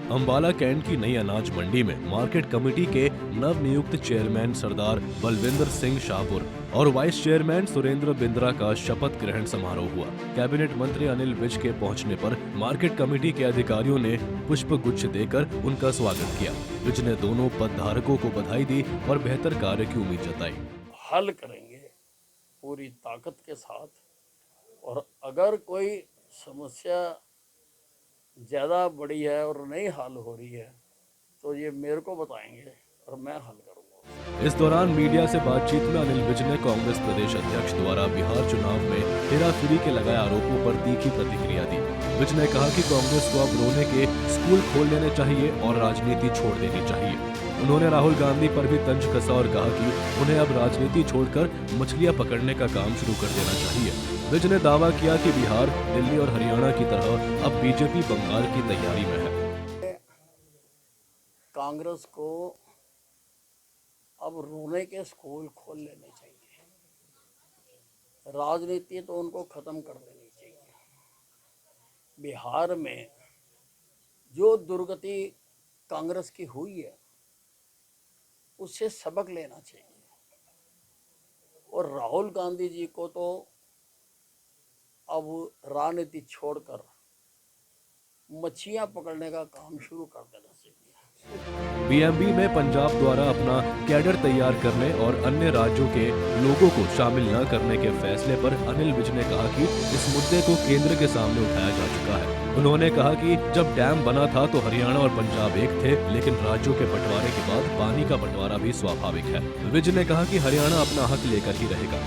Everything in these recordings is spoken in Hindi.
अंबाला कैंट की नई अनाज मंडी में मार्केट कमेटी के नवनियुक्त चेयरमैन सरदार बलविंदर सिंह शाहपुर और वाइस चेयरमैन सुरेंद्र बिंद्रा का शपथ ग्रहण समारोह हुआ। कैबिनेट मंत्री अनिल विज के पहुंचने पर मार्केट कमेटी के अधिकारियों ने पुष्प गुच्छ देकर उनका स्वागत किया। विज ने दोनों पदधारकों को बधाई दी और बेहतर कार्य की उम्मीद जताई। हल करेंगे पूरी ताकत के साथ, और अगर कोई समस्या ज़्यादा बड़ी है और नहीं हल हो रही है तो ये मेरे को बताएंगे और मैं हल करूँगा। इस दौरान मीडिया से बातचीत में अनिल विज ने कांग्रेस प्रदेश अध्यक्ष द्वारा बिहार चुनाव में हेराफेरी के लगाए आरोपों पर तीखी प्रतिक्रिया दी। विज ने कहा कि कांग्रेस को अब रोने के स्कूल खोल लेने चाहिए और राजनीति छोड़ देनी चाहिए। उन्होंने राहुल गांधी पर भी तंज कसा और कहा कि उन्हें अब राजनीति छोड़कर मछलियां पकड़ने का काम शुरू कर देना चाहिए। विज ने दावा किया कि बिहार, दिल्ली और हरियाणा की तरह अब बीजेपी बंगाल की तैयारी में है। कांग्रेस को अब रोने के स्कूल खोल लेने चाहिए, राजनीति तो उनको खत्म कर देनी चाहिए। बिहार में जो दुर्गति कांग्रेस की हुई है उससे सबक लेना चाहिए, और राहुल गांधी जी को तो अब राजनीति छोड़कर मच्छियां पकड़ने का काम शुरू कर देना चाहिए। बीएमबी में पंजाब द्वारा अपना कैडर तैयार करने और अन्य राज्यों के लोगों को शामिल न करने के फैसले पर अनिल विज ने कहा कि इस मुद्दे को केंद्र के सामने उठाया जा चुका है। उन्होंने कहा कि जब डैम बना था तो हरियाणा और पंजाब एक थे, लेकिन राज्यों के बंटवारे के बाद पानी का बंटवारा भी स्वाभाविक है। विज ने कहा कि हरियाणा अपना हक लेकर ही रहेगा।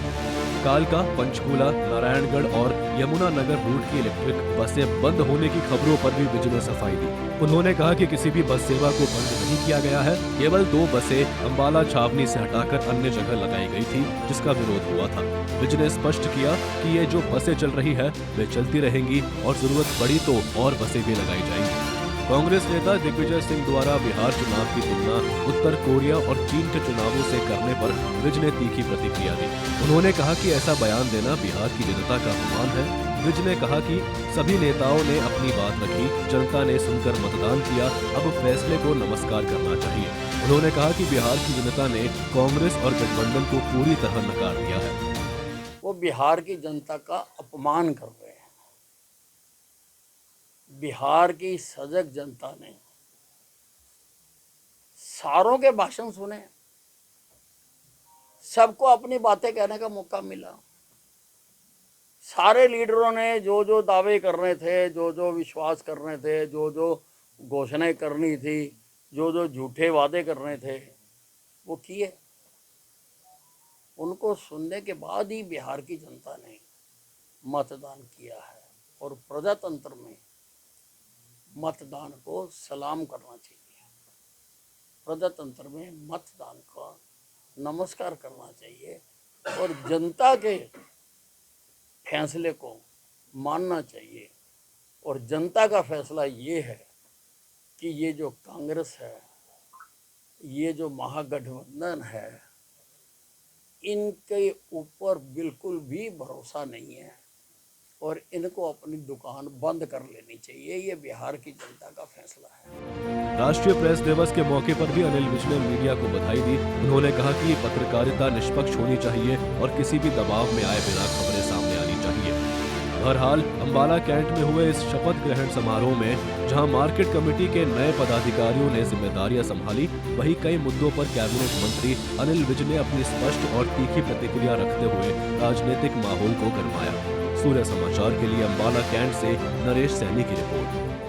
कालका, पंचकूला, नारायणगढ़ और यमुनानगर रूट की इलेक्ट्रिक बसें बंद होने की खबरों पर भी विज ने सफाई दी। उन्होंने कहा कि किसी भी बस सेवा को बंद नहीं किया गया है, केवल 2 बसें अंबाला छावनी से हटाकर अन्य जगह लगाई गई थी, जिसका विरोध हुआ था। विज ने स्पष्ट किया कि ये जो बसें चल रही है वे चलती रहेंगी और जरूरत पड़ी तो और बसें भी लगाई जाएंगी। कांग्रेस नेता दिग्विजय सिंह द्वारा बिहार चुनाव की तुलना उत्तर कोरिया और चीन के चुनावों से करने पर विज ने तीखी प्रतिक्रिया दी। उन्होंने कहा कि ऐसा बयान देना बिहार की जनता का अपमान है। विज ने कहा कि सभी नेताओं ने अपनी बात रखी, जनता ने सुनकर मतदान किया, अब फैसले को नमस्कार करना चाहिए। उन्होंने कहा कि बिहार की जनता ने कांग्रेस और गठबंधन को पूरी तरह नकार दिया है। वो बिहार की जनता का अपमान कर रहे हैं। बिहार की सजग जनता ने सारों के भाषण सुने, सबको अपनी बातें कहने का मौका मिला। सारे लीडरों ने जो जो दावे करने थे, जो जो विश्वास करने थे, जो जो घोषणाएं करनी थी, जो जो झूठे वादे करने थे, वो किए। उनको सुनने के बाद ही बिहार की जनता ने मतदान किया है, और प्रजातंत्र में मतदान को सलाम करना चाहिए। प्रजातंत्र में मतदान का नमस्कार करना चाहिए और जनता के फैसले को मानना चाहिए। और जनता का फैसला ये है कि ये जो कांग्रेस है, ये जो महागठबंधन है, इनके ऊपर बिल्कुल भी भरोसा नहीं है और इनको अपनी दुकान बंद कर लेनी चाहिए। ये बिहार की जनता का फैसला है। राष्ट्रीय प्रेस दिवस के मौके पर भी अनिल विज ने मीडिया को बधाई दी। उन्होंने कहा कि पत्रकारिता निष्पक्ष होनी चाहिए और किसी भी दबाव में आए बिना खबरें सामने आनी चाहिए। बहरहाल अंबाला कैंट में हुए इस शपथ ग्रहण समारोह में जहां मार्केट कमेटी के नए पदाधिकारियों ने जिम्मेदारियां संभाली, वहीं कई मुद्दों पर कैबिनेट मंत्री अनिल विज ने अपनी स्पष्ट और तीखी प्रतिक्रिया रखते हुए राजनीतिक माहौल को गरमाया। सूर्य समाचार के लिए अंबाला कैंट से नरेश सैनी की रिपोर्ट।